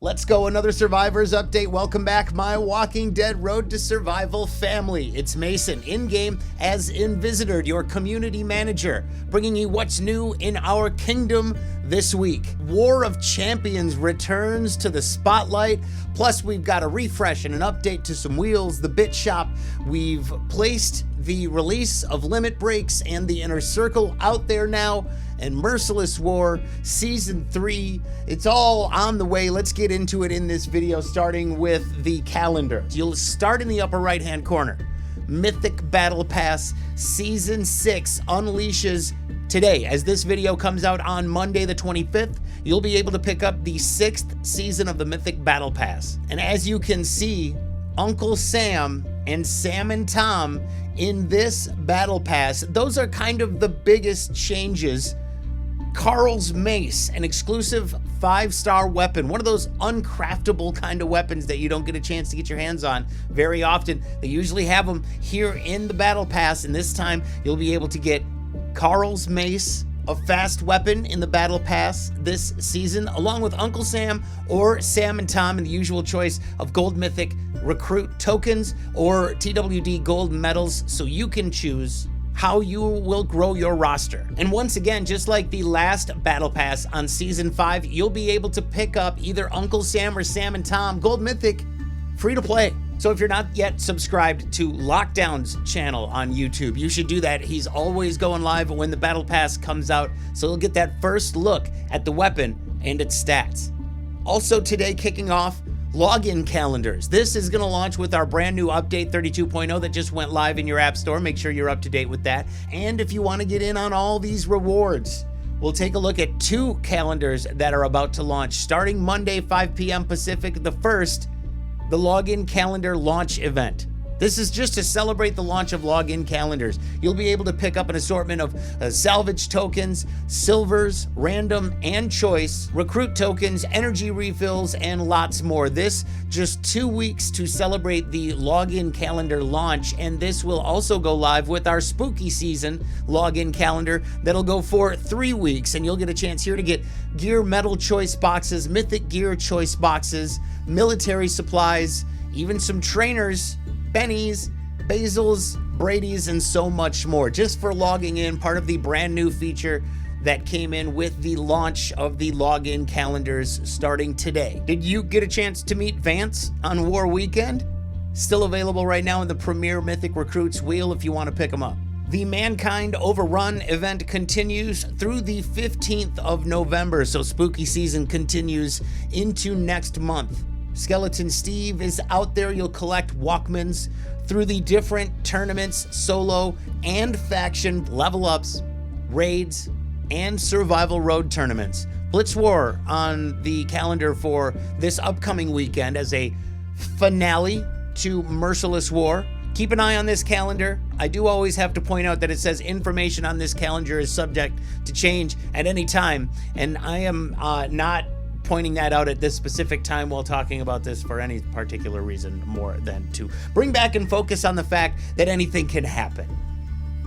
Let's go, another Survivors update. Welcome back, my Walking Dead Road to Survival family. It's Mason, in-game as Invisitor, your community manager, bringing you what's new in our kingdom this week. War of Champions returns to the spotlight, plus we've got a refresh and an update to some wheels, the Bitshop. We've placed the release of Limit Breaks and the Inner Circle out there now, and Merciless War Season 3. It's all on the way. Let's get into it in this video, starting with the calendar. You'll start in the upper right-hand corner. Mythic Battle Pass Season 6 unleashes today. As this video comes out on Monday the 25th, you'll be able to pick up the 6th season of the Mythic Battle Pass. And as you can see, Uncle Sam and Sam and Tom in this Battle Pass, those are kind of the biggest changes. Carl's Mace, an exclusive 5-star weapon, one of those uncraftable kind of weapons that you don't get a chance to get your hands on very often. They usually have them here in the Battle Pass, and this time you'll be able to get Carl's Mace, a fast weapon in the Battle Pass this season, along with Uncle Sam or Sam and Tom in the usual choice of Gold Mythic Recruit tokens or TWD Gold medals, so you can choose how you will grow your roster. And once again, just like the last Battle Pass on Season 5, you'll be able to pick up either Uncle Sam or Sam and Tom Gold Mythic free to play. So if you're not yet subscribed to Lockdown's channel on YouTube, you should do that. He's always going live when the Battle Pass comes out, so you'll get that first look at the weapon and its stats. Also today, kicking off login calendars. This is going to launch with our brand new update 32.0 that just went live in your app store. Make sure you're up to date with that. And if you want to get in on all these rewards, we'll take a look at 2 calendars that are about to launch starting Monday 5 p.m. Pacific. The first, the login calendar launch event. This is just to celebrate the launch of login calendars. You'll be able to pick up an assortment of salvage tokens, silvers, random and choice, recruit tokens, energy refills, and lots more. This just 2 weeks to celebrate the login calendar launch, and this will also go live with our spooky season login calendar that'll go for 3 weeks, and you'll get a chance here to get gear metal choice boxes, mythic gear choice boxes, military supplies, even some trainers, Bennies, Basils, Brady's, and so much more, just for logging in, part of the brand new feature that came in with the launch of the login calendars starting today. Did you get a chance to meet Vance on War Weekend? Still available right now in the Premier Mythic Recruits wheel if you want to pick them up. The Mankind Overrun event continues through the 15th of November, so spooky season continues into next month. Skeleton Steve is out there. You'll collect Walkmans through the different tournaments, solo and faction level ups, raids, and survival road tournaments. Blitz War on the calendar for this upcoming weekend as a finale to Merciless War. Keep an eye on this calendar. I do always have to point out that it says information on this calendar is subject to change at any time, and I am not pointing that out at this specific time while talking about this for any particular reason more than to bring back and focus on the fact that anything can happen.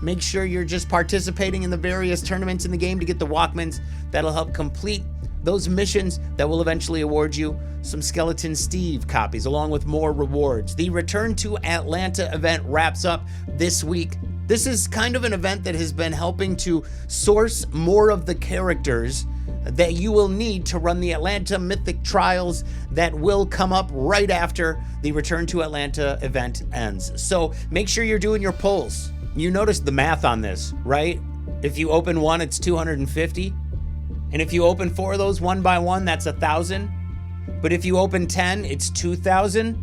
Make sure you're just participating in the various tournaments in the game to get the Walkmans. That'll help complete those missions that will eventually award you some Skeleton Steve copies along with more rewards. The Return to Atlanta event wraps up this week. This is kind of an event that has been helping to source more of the characters that you will need to run the Atlanta Mythic Trials that will come up right after the Return to Atlanta event ends. So make sure you're doing your pulls. You notice the math on this, right? If you open 1, it's 250. And if you open 4 of those one by one, that's 1,000. But if you open 10, it's 2,000.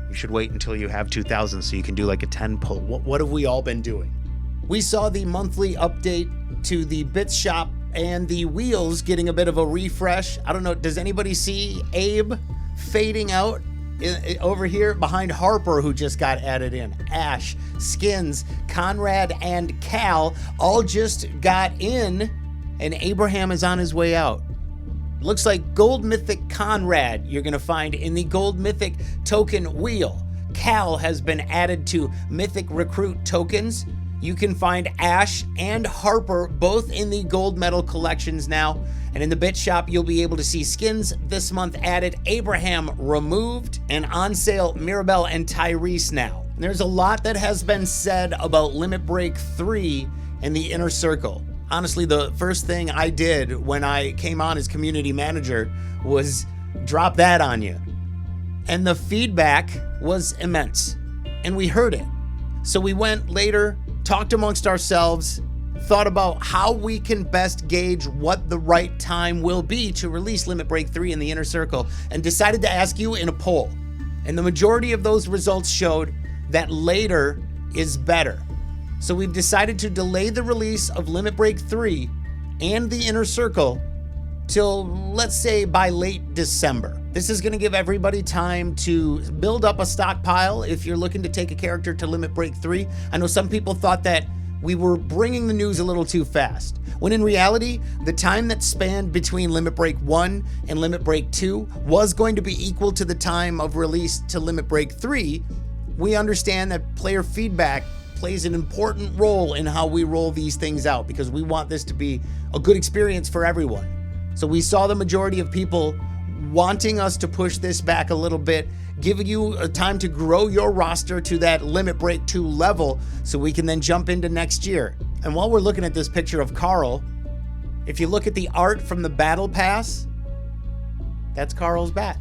You should wait until you have 2,000 so you can do like a 10 pull. What have we all been doing? We saw the monthly update to the Bitshop and the wheels getting a bit of a refresh. I don't know, does anybody see Abe fading out over here behind Harper, who just got added in? Ash, Skins, Conrad, and Cal all just got in, and Abraham is on his way out. Looks like Gold Mythic Conrad you're gonna find in the Gold Mythic token wheel. Cal has been added to Mythic Recruit tokens. You can find Ash and Harper both in the gold medal collections now. And in the Bitshop, you'll be able to see skins this month added, Abraham removed, and on sale Mirabelle and Tyrese now. And there's a lot that has been said about Limit Break 3 and the Inner Circle. Honestly, the first thing I did when I came on as community manager was drop that on you. And the feedback was immense. And we heard it. So we went later, talked amongst ourselves, thought about how we can best gauge what the right time will be to release Limit Break 3 in the Inner Circle, and decided to ask you in a poll. And the majority of those results showed that later is better. So we've decided to delay the release of Limit Break 3 and the Inner Circle till, let's say, by late December. This is going to give everybody time to build up a stockpile if you're looking to take a character to Limit Break 3. I know some people thought that we were bringing the news a little too fast, when in reality, the time that spanned between Limit Break 1 and Limit Break 2 was going to be equal to the time of release to Limit Break 3. We understand that player feedback plays an important role in how we roll these things out, because we want this to be a good experience for everyone. So we saw the majority of people wanting us to push this back a little bit, giving you a time to grow your roster to that Limit Break 2 level so we can then jump into next year. And while we're looking at this picture of Carl, if you look at the art from the Battle Pass, that's Carl's bat.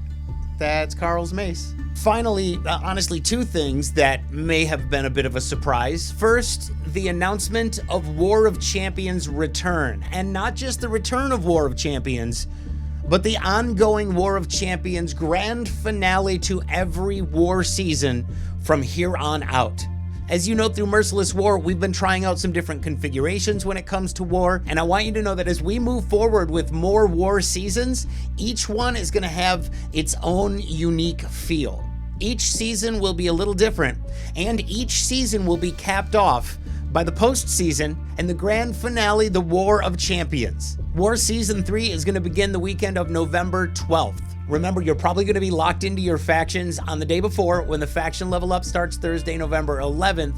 That's Carl's mace. Finally, honestly, two things that may have been a bit of a surprise. First, the announcement of War of Champions return. And not just the return of War of Champions, but the ongoing War of Champions grand finale to every war season from here on out. As you know, through Merciless War, we've been trying out some different configurations when it comes to war, and I want you to know that as we move forward with more war seasons, each one is going to have its own unique feel. Each season will be a little different, and each season will be capped off by the postseason and the grand finale, the War of Champions. War Season 3 is going to begin the weekend of November 12th. Remember, you're probably going to be locked into your factions on the day before when the faction level up starts Thursday, November 11th.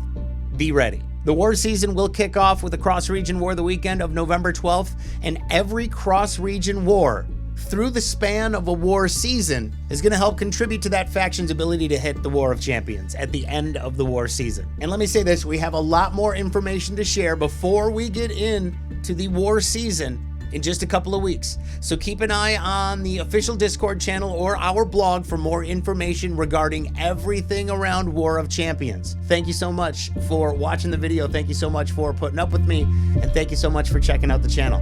Be ready. The war season will kick off with a cross-region war the weekend of November 12th, and every cross-region war through the span of a war season is going to help contribute to that faction's ability to hit the War of Champions at the end of the war season. And let me say this, we have a lot more information to share before we get into the war season in just a couple of weeks. So keep an eye on the official Discord channel or our blog for more information regarding everything around War of Champions. Thank you so much for watching the video. Thank you so much for putting up with me. And thank you so much for checking out the channel.